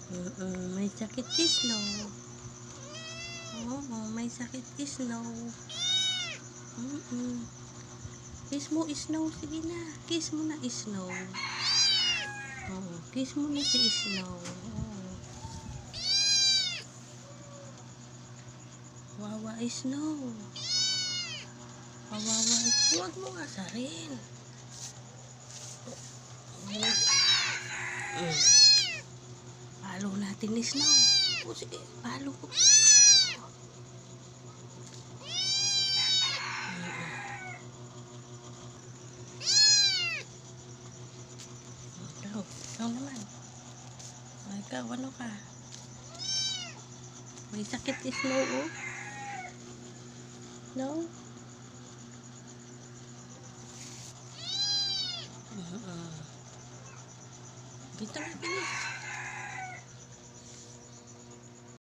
May sakit si Snow. Oo, may sakit si Snow. Kiss mo, Snow. Sige na. Kiss mo na, Snow. Oo, kiss mo na si Snow. Oo. Wawa, Snow. Wawa. Huwag mo asarin. Palo natin ni Snow. O sige, palo ko. Ikaw naman. Ikaw, ano ka? May sakit si Snow, oh. No? Dito na, bilis.